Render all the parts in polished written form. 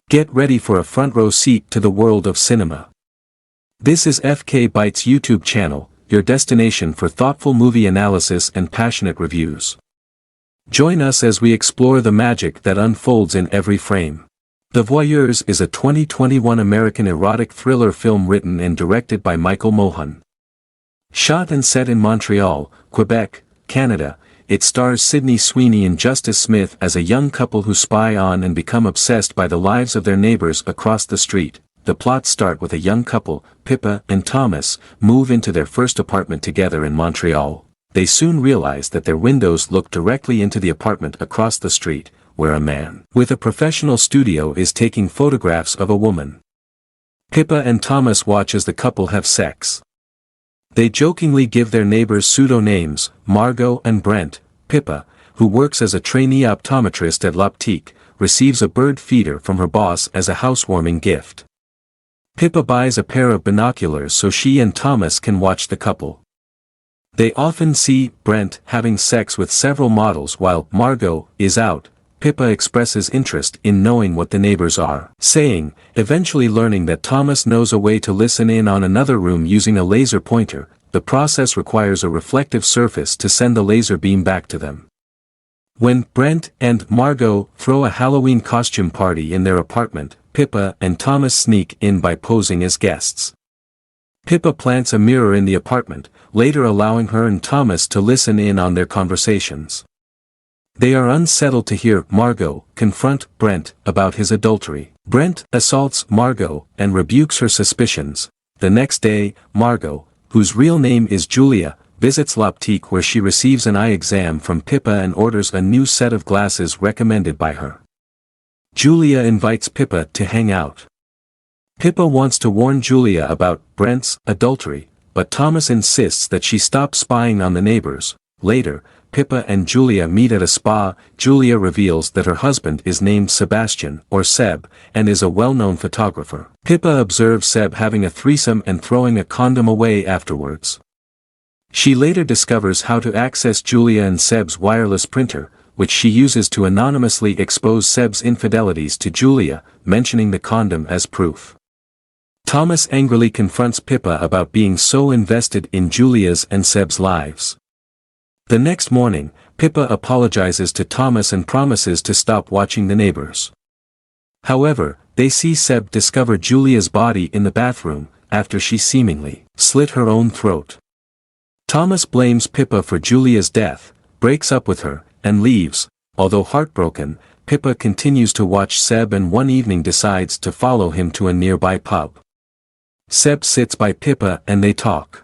Get ready for a front row seat to the world of cinema. This is FK Bytes YouTube channel, your destination for thoughtful movie analysis and passionate reviews. Join us as we explore the magic that unfolds in every frame. The Voyeurs is a 2021 American erotic thriller film written and directed by Michael Mohan. Shot and set in Montreal, Quebec, Canada, it stars Sydney Sweeney and Justice Smith as a young couple who spy on and become obsessed by the lives of their neighbors across the street. The plots start with a young couple, Pippa and Thomas, move into their first apartment together in Montreal. They soon realize that their windows look directly into the apartment across the street, where a man with a professional studio is taking photographs of a woman. Pippa and Thomas watch as the couple have sex. They jokingly give their neighbors pseudo-names, Margot and Brent. Pippa, who works as a trainee optometrist at L'Optique, receives a bird feeder from her boss as a housewarming gift. Pippa buys a pair of binoculars so she and Thomas can watch the couple. They often see Brent having sex with several models while Margot is out. Pippa expresses interest in knowing what the neighbors are saying, eventually learning that Thomas knows a way to listen in on another room using a laser pointer. The process requires a reflective surface to send the laser beam back to them. When Brent and Margot throw a Halloween costume party in their apartment, Pippa and Thomas sneak in by posing as guests. Pippa plants a mirror in the apartment, later allowing her and Thomas to listen in on their conversations. They are unsettled to hear Margot confront Brent about his adultery. Brent assaults Margot and rebukes her suspicions. The next day, Margot, whose real name is Julia, visits L'Optique where she receives an eye exam from Pippa and orders a new set of glasses recommended by her. Julia invites Pippa to hang out. Pippa wants to warn Julia about Brent's adultery, but Thomas insists that she stop spying on the neighbors. Later, Pippa and Julia meet at a spa. Julia reveals that her husband is named Sebastian, or Seb, and is a well-known photographer. Pippa observes Seb having a threesome and throwing a condom away afterwards. She later discovers how to access Julia and Seb's wireless printer, which she uses to anonymously expose Seb's infidelities to Julia, mentioning the condom as proof. Thomas angrily confronts Pippa about being so invested in Julia's and Seb's lives. The next morning, Pippa apologizes to Thomas and promises to stop watching the neighbors. However, they see Seb discover Julia's body in the bathroom, after she seemingly slit her own throat. Thomas blames Pippa for Julia's death, breaks up with her, and leaves. Although heartbroken, Pippa continues to watch Seb and one evening decides to follow him to a nearby pub. Seb sits by Pippa and they talk.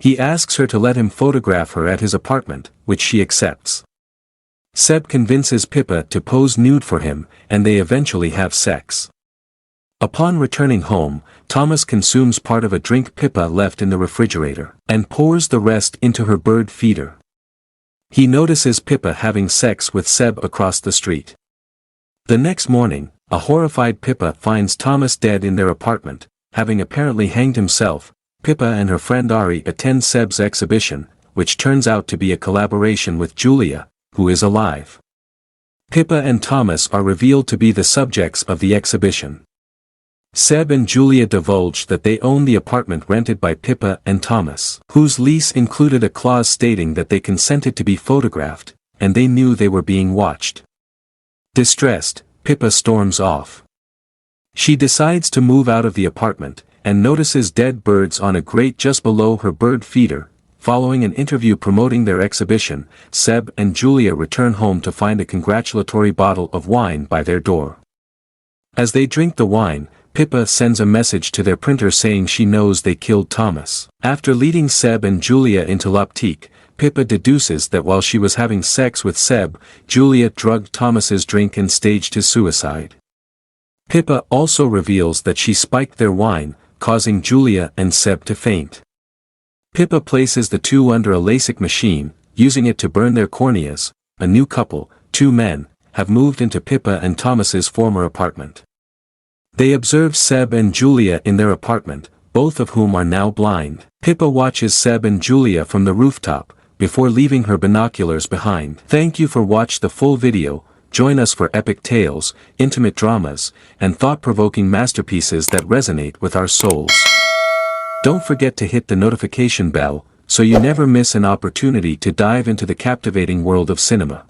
He asks her to let him photograph her at his apartment, which she accepts. Seb convinces Pippa to pose nude for him, and they eventually have sex. Upon returning home, Thomas consumes part of a drink Pippa left in the refrigerator, and pours the rest into her bird feeder. He notices Pippa having sex with Seb across the street. The next morning, a horrified Pippa finds Thomas dead in their apartment, having apparently hanged himself. Pippa and her friend Ari attend Seb's exhibition, which turns out to be a collaboration with Julia, who is alive. Pippa and Thomas are revealed to be the subjects of the exhibition. Seb and Julia divulge that they own the apartment rented by Pippa and Thomas, whose lease included a clause stating that they consented to be photographed, and they knew they were being watched. Distressed, Pippa storms off. She decides to move out of the apartment, and notices dead birds on a grate just below her bird feeder. Following an interview promoting their exhibition, Seb and Julia return home to find a congratulatory bottle of wine by their door. As they drink the wine, Pippa sends a message to their printer saying she knows they killed Thomas. After leading Seb and Julia into L'Optique, Pippa deduces that while she was having sex with Seb, Julia drugged Thomas's drink and staged his suicide. Pippa also reveals that she spiked their wine, causing Julia and Seb to faint. Pippa places the two under a LASIK machine, using it to burn their corneas. A new couple, two men, have moved into Pippa and Thomas's former apartment. They observe Seb and Julia in their apartment, both of whom are now blind. Pippa watches Seb and Julia from the rooftop, before leaving her binoculars behind. Thank you for watching the full video. Join us for epic tales, intimate dramas, and thought-provoking masterpieces that resonate with our souls. Don't forget to hit the notification bell, so you never miss an opportunity to dive into the captivating world of cinema.